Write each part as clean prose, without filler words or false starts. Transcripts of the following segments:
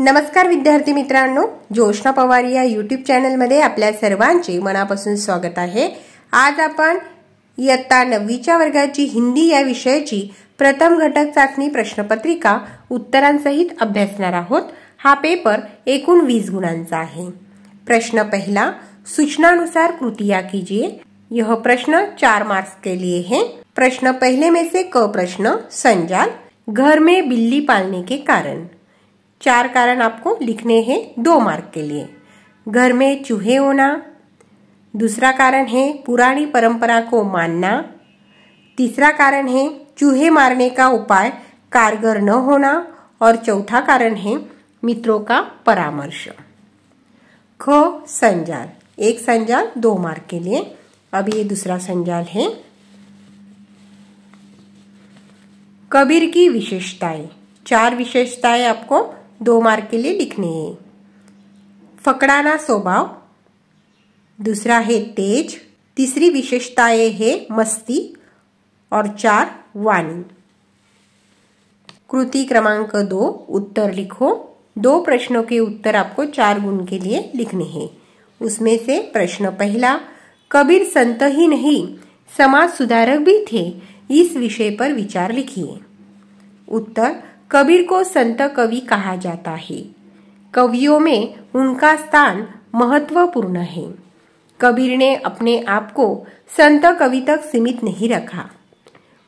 नमस्कार विद्यार्थी मित्रांनो, जोशना पवार या यूट्यूब चॅनलमध्ये आपल्या सर्वांचे मनापासून स्वागत आहे। आज आपण इयत्ता 9च्या वर्गाची हिंदी या विषयाची प्रथम घटक चाचणी प्रश्नपत्रिका उत्तरांसहित अभ्यासणार आहोत। हा पेपर एकूण 20 गुणांचा आहे। प्रश्न पहला, सूचनानुसार कृतियां कीजिए। यह प्रश्न 4 मार्क्स के लिए है। प्रश्न पहले में से क प्रश्न, संजाल, घर में बिल्ली पालने के कारण। 4 कारण आपको लिखने हैं 2 मार्क के लिए। घर में चूहे होना, दूसरा कारण है पुरानी परंपरा को मानना, तीसरा कारण है चूहे मारने का उपाय कारगर न होना और चौथा कारण है मित्रों का परामर्श। ख संजाल, एक संजाल 2 मार्क के लिए। अब ये दूसरा संजाल है, कबीर की विशेषताएं। 4 विशेषताएं आपको 2 मार्क के लिए लिखने हैं। फकड़ाना स्वभाव, दूसरा है तेज, तीसरी विशेषताएं है मस्ती और 4 वाणी। कृति क्रमांक 2, उत्तर लिखो। 2 प्रश्नों के उत्तर आपको 4 गुण के लिए लिखने हैं। उसमें से प्रश्न पहला, कबीर संत ही नहीं समाज सुधारक भी थे, इस विषय पर विचार लिखिए। उत्तर, कबीर को संत कवि कहा जाता है। कवियों में उनका स्थान महत्वपूर्ण है। कबीर ने अपने आप को संत कवि तक सीमित नहीं रखा।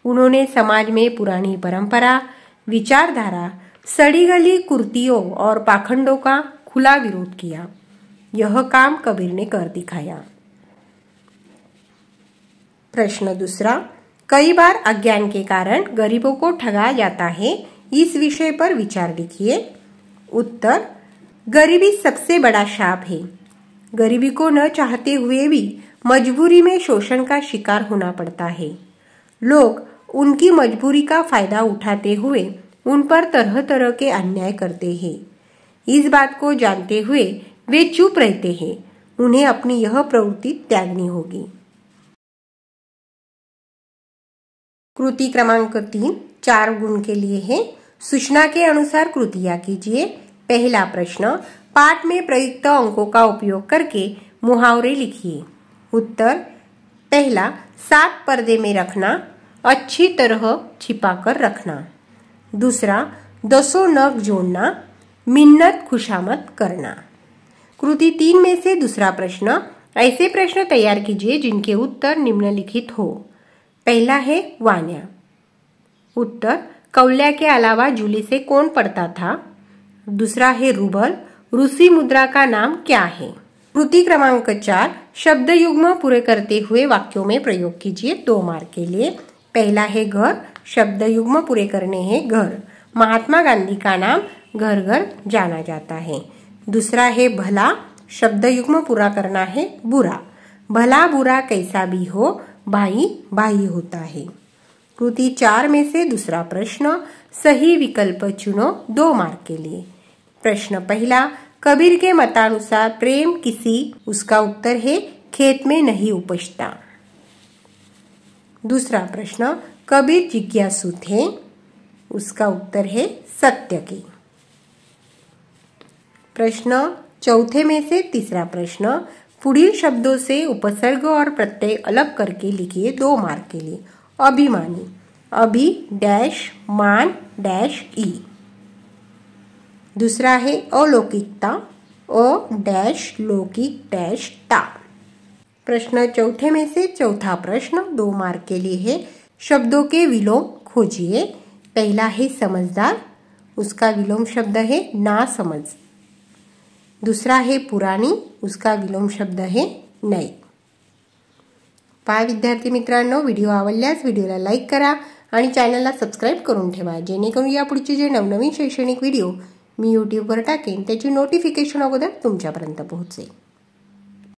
उन्होंने समाज में पुरानी परंपरा, विचारधारा, सड़ी गली कुर्तियों और पाखंडों का खुला विरोध किया। यह काम कबीर ने कर दिखाया। प्रश्न दूसरा, कई बार अज्ञान के कारण गरीबों को ठगा जाता है, इस विषय पर विचार लिखिए। उत्तर, गरीबी सबसे बड़ा शाप है। गरीबी को न चाहते हुए भी मजबूरी में शोषण का शिकार होना पड़ता है। लोग उनकी मजबूरी का फायदा उठाते हुए उन पर तरह तरह के अन्याय करते हैं। इस बात को जानते हुए वे चुप रहते हैं। उन्हें अपनी यह प्रवृत्ति त्यागनी होगी। कृति क्रमांक 3, 4 गुण के लिए है। सूचना के अनुसार कृतियां कीजिए। पहला प्रश्न, पाठ में प्रयुक्त अंकों का उपयोग करके मुहावरे लिखिए। उत्तर, पहला, 7 पर्दे में रखना, अच्छी तरह छिपाकर रखना। दूसरा, 10 नग जोड़ना, मिन्नत खुशामद करना। कृति 3 में से दूसरा प्रश्न, ऐसे प्रश्न तैयार कीजिए जिनके उत्तर निम्नलिखित हो। पहला है वाण्या। उत्तर, कौल्या के अलावा जूली से कौन पढ़ता था? दूसरा है रूबल, रूसी मुद्रा का नाम क्या है? कृति क्रमांक 4, शब्द युग्म पूरे करते हुए वाक्यों में प्रयोग कीजिए 2 मार्क के लिए। पहला है घर, शब्द युग्म पूरे करने हैं घर। महात्मा गांधी का नाम घर घर जाना जाता है। दूसरा है भला, शब्द युग्म पूरा करना है बुरा। भला बुरा कैसा भी हो, भाई भाई होता है। कृति 4 में से दूसरा प्रश्न, सही विकल्प चुनो 2 मार्क के लिए। प्रश्न पहला, कबीर के मतानुसार प्रेम किसी, उसका उत्तर है खेत में नहीं उपजता। दूसरा प्रश्न, कबीर जिज्ञासु थे, उसका उत्तर है सत्य के। प्रश्न चौथे में से तीसरा प्रश्न, पुढील शब्दों से उपसर्ग और प्रत्यय अलग करके लिखिए 2 मार्क के लिए। अभिमानी, अभि डैश मान डैश ई। दूसरा है अलौकिकता, अ डैश लौकिक डैश ता। प्रश्न चौथे में से चौथा प्रश्न 2 मार्क के लिए है। शब्दों के विलोम खोजिए। पहला है समझदार, उसका विलोम शब्द है ना समझ। दूसरा है पुरानी, उसका विलोम शब्द है नई। विद्यार्थी मित्रांनो, व्हिडिओ आवडल्यास व्हिडिओला लाईक करा आणि चॅनलला सबस्क्राईब करून ठेवा, जेणेकरून यापुढचे जे नवनवीन शैक्षणिक व्हिडिओ मी यूट्यूबवर टाकेन त्याची नोटिफिकेशन अगोदर तुमच्यापर्यंत पोहोचेल।